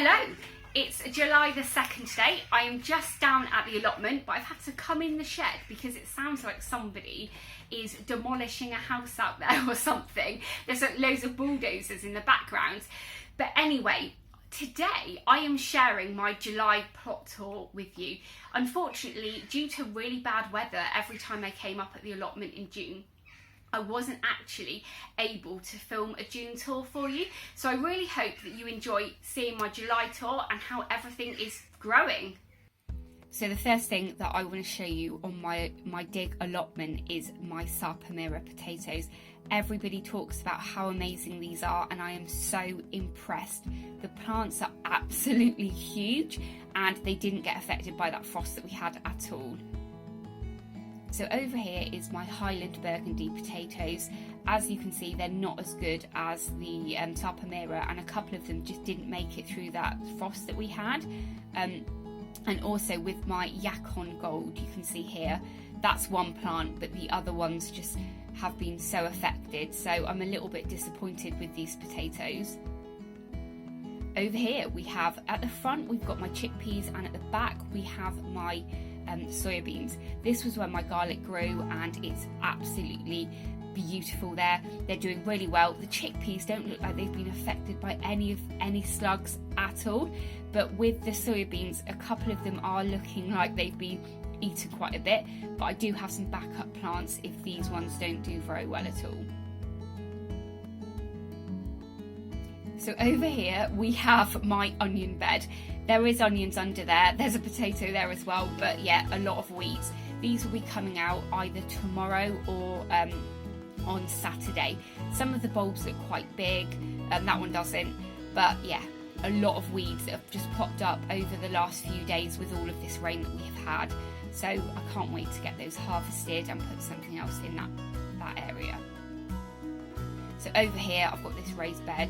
Hello, it's July the 2nd today. I am just down at the allotment, but I've had to come in the shed because it sounds like somebody is demolishing a house out there or something. There's loads of bulldozers in the background. But anyway, today I am sharing my July plot tour with you. Unfortunately, due to really bad weather every time I came up at the allotment in June, I wasn't actually able to film a June tour for you. So I really hope that you enjoy seeing my July tour and how everything is growing. So the first thing that I want to show you on my dig allotment is my Sapamira potatoes. Everybody talks about how amazing these are and I am so impressed. The plants are absolutely huge and they didn't get affected by that frost that we had at all. So over here is my Highland Burgundy potatoes. As you can see, they're not as good as the Sapamira, and a couple of them just didn't make it through that frost that we had. And also with my Yacon Gold, you can see here, that's one plant, but the other ones just have been so affected. So I'm a little bit disappointed with these potatoes. Over here we have, at the front we've got my chickpeas, and at the back we have my soybeans. This was where my garlic grew and it's absolutely beautiful there. They're doing really well. The chickpeas don't look like they've been affected by any slugs at all, but with the soybeans, a couple of them are looking like they've been eaten quite a bit, but I do have some backup plants if these ones don't do very well at all. So over here we have my onion bed. There is onions under there, there's a potato there as well, but yeah, a lot of weeds. These will be coming out either tomorrow or on Saturday. Some of the bulbs look quite big, that one doesn't, but yeah, a lot of weeds that have just popped up over the last few days with all of this rain that we have had. So I can't wait to get those harvested and put something else in that area. So over here I've got this raised bed.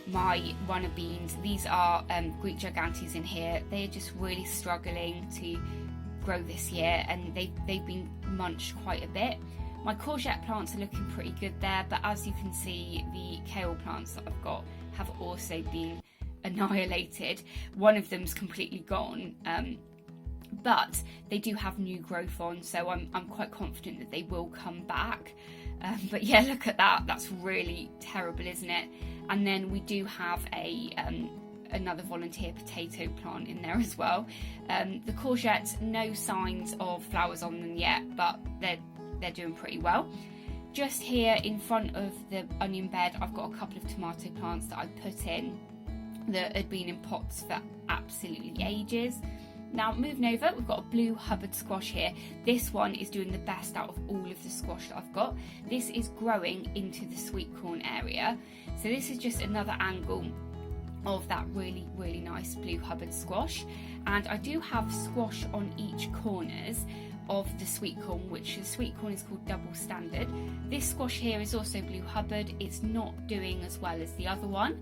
My runner beans, these are Greek gigantes in here. They're just really struggling to grow this year and they've been munched quite a bit. My courgette plants are looking pretty good there, but as you can see, the kale plants that I've got have also been annihilated. One of them's completely gone, but they do have new growth on, so I'm quite confident that they will come back. But yeah, look at that, that's really terrible, isn't it? And then we do have another volunteer potato plant in there as well. The courgettes, no signs of flowers on them yet, but they're doing pretty well. Just here in front of the onion bed, I've got a couple of tomato plants that I put in that had been in pots for absolutely ages. Now moving over, we've got a blue Hubbard squash here. This one is doing the best out of all of the squash that I've got. This is growing into the sweet corn area. So this is just another angle of that really, really nice blue Hubbard squash. And I do have squash on each corners of the sweet corn, which the sweet corn is called Double Standard. This squash here is also blue Hubbard. It's not doing as well as the other one.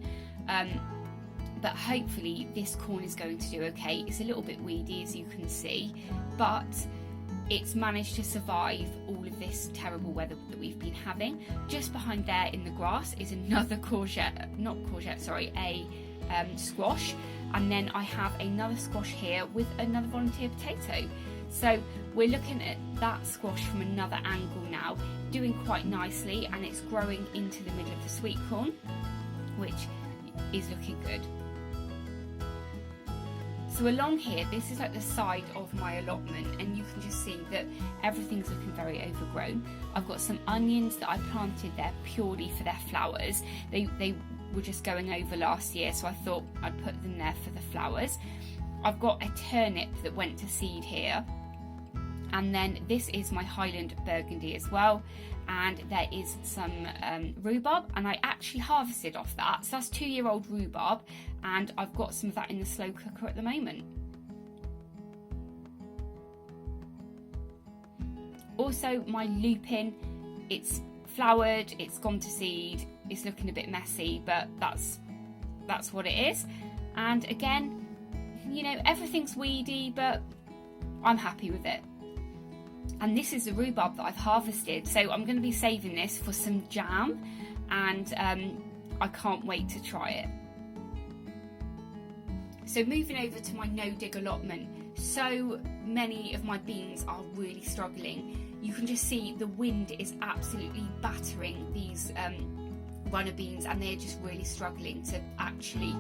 But hopefully this corn is going to do okay. It's a little bit weedy, as you can see, but it's managed to survive all of this terrible weather that we've been having. Just behind there in the grass is another squash, and then I have another squash here with another volunteer potato. So we're looking at that squash from another angle now, doing quite nicely, and it's growing into the middle of the sweet corn, which is looking good. So along here, this is like the side of my allotment, and you can just see that everything's looking very overgrown. I've got some onions that I planted there purely for their flowers. They were just going over last year, so I thought I'd put them there for the flowers. I've got a turnip that went to seed here, and then this is my Highland Burgundy as well, and there is some rhubarb, and I actually harvested off that. So that's 2-year-old rhubarb, and I've got some of that in the slow cooker at the moment. Also my lupin, it's flowered, it's gone to seed, it's looking a bit messy, but that's what it is. And again, you know, everything's weedy, but I'm happy with it. And this is the rhubarb that I've harvested, so I'm going to be saving this for some jam, and I can't wait to try it. So moving over to my no-dig allotment, so many of my beans are really struggling. You can just see the wind is absolutely battering these runner beans, and they're just really struggling to actually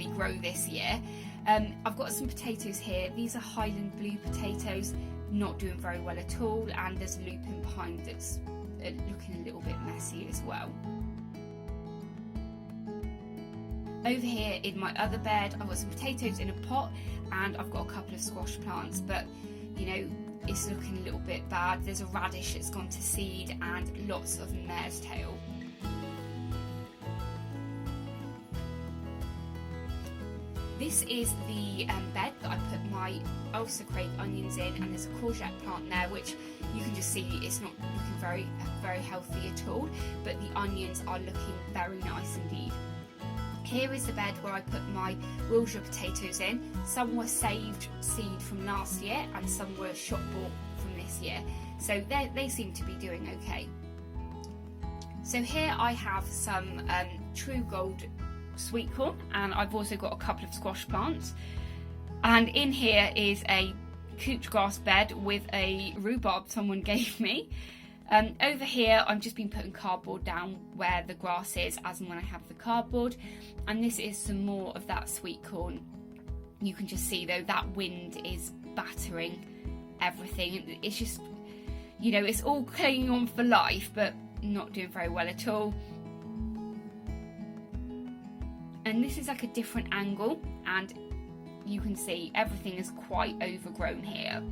grow this year. I've got some potatoes here. These are Highland blue potatoes, not doing very well at all, and there's a lupin behind that's looking a little bit messy as well. Over here in my other bed, I've got some potatoes in a pot, and I've got a couple of squash plants, but you know, it's looking a little bit bad. There's a radish that's gone to seed and lots of mare's tail. This is the bed that I put my Ulster crepe onions in, and there's a courgette plant there, which you can just see it's not looking very healthy at all, but the onions are looking very nice indeed. Here is the bed where I put my Wiltshire potatoes in. Some were saved seed from last year and some were shop bought from this year. So they seem to be doing okay. So here I have some True Gold sweet corn, and I've also got a couple of squash plants. And in here is a couch grass bed with a rhubarb someone gave me. Over here I've just been putting cardboard down where the grass is as and when I have the cardboard, and this is some more of that sweet corn. You can just see though that wind is battering everything. It's just, you know, it's all clinging on for life but not doing very well at all. And this is like a different angle, and you can see everything is quite overgrown here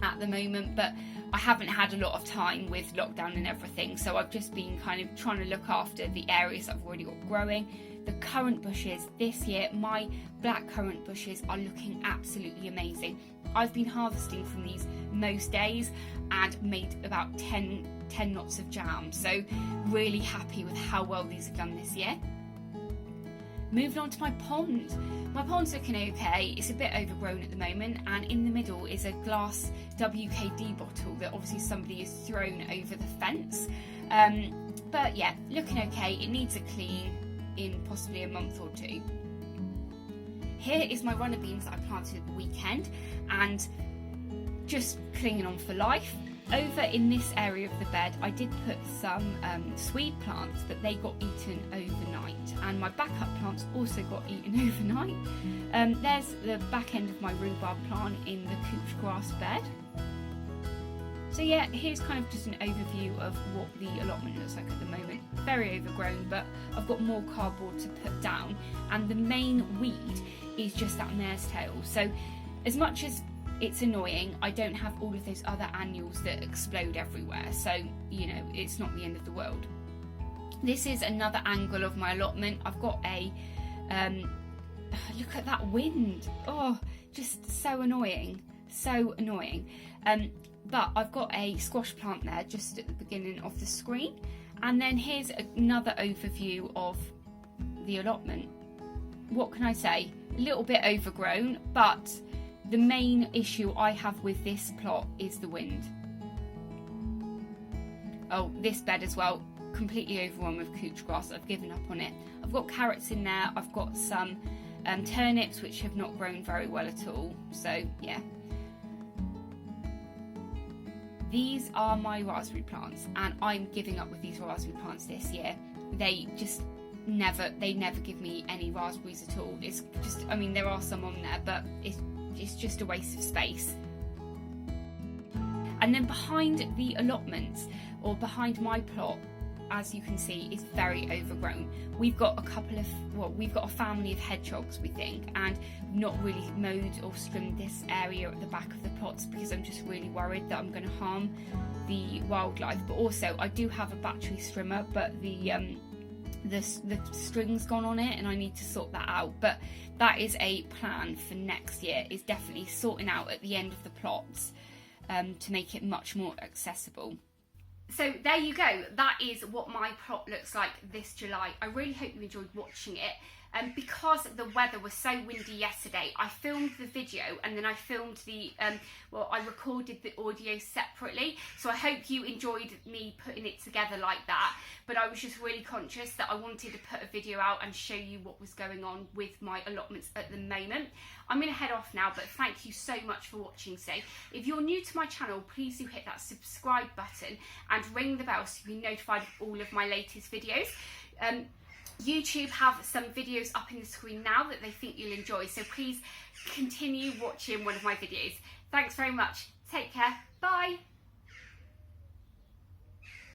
at the moment, but I haven't had a lot of time with lockdown and everything, so I've just been kind of trying to look after the areas I've already got growing. The currant bushes this year, my blackcurrant bushes are looking absolutely amazing. I've been harvesting from these most days and made about 10 lots of jam, so really happy with how well these have done this year. Moving on to my pond. My pond's looking okay. It's a bit overgrown at the moment, and in the middle is a glass WKD bottle that obviously somebody has thrown over the fence. But yeah, looking okay. It needs a clean in possibly a month or two. Here is my runner beans that I planted at the weekend and just clinging on for life. Over in this area of the bed, I did put some swede plants, but they got eaten overnight, and my backup plants also got eaten overnight. There's the back end of my rhubarb plant in the couch grass bed. So yeah, here's kind of just an overview of what the allotment looks like at the moment. Very overgrown, but I've got more cardboard to put down, and the main weed is just that mare's tail. So as much as it's annoying, I don't have all of those other annuals that explode everywhere, so you know, it's not the end of the world. This is another angle of my allotment. I've got a look at that wind. Oh, just so annoying, so annoying. But I've got a squash plant there just at the beginning of the screen, and then here's another overview of the allotment. What can I say? A little bit overgrown, but the main issue I have with this plot is the wind. Oh, this bed as well, completely overrun with couch grass. I've given up on it. I've got carrots in there. I've got some turnips which have not grown very well at all. So yeah. These are my raspberry plants, and I'm giving up with these raspberry plants this year. They just never give me any raspberries at all. It's just, I mean, there are some on there, but it's just a waste of space. And then behind the allotments, or behind my plot, as you can see, is very overgrown. We've got a family of hedgehogs, we think, and not really mowed or trimmed this area at the back of the plots because I'm just really worried that I'm going to harm the wildlife. But also, I do have a battery strimmer, but the string's gone on it, and I need to sort that out. But that is a plan for next year, is definitely sorting out at the end of the plots to make it much more accessible. So there you go, that is what my plot looks like this July. I really hope you enjoyed watching it. because the weather was so windy yesterday, I filmed the video and then I filmed the, I recorded the audio separately. So I hope you enjoyed me putting it together like that. But I was just really conscious that I wanted to put a video out and show you what was going on with my allotments at the moment. I'm going to head off now, but thank you so much for watching today. If you're new to my channel, please do hit that subscribe button and ring the bell so you'll be notified of all of my latest videos. YouTube have some videos up in the screen now that they think you'll enjoy, so please continue watching one of my videos. Thanks very much. Take care. Bye.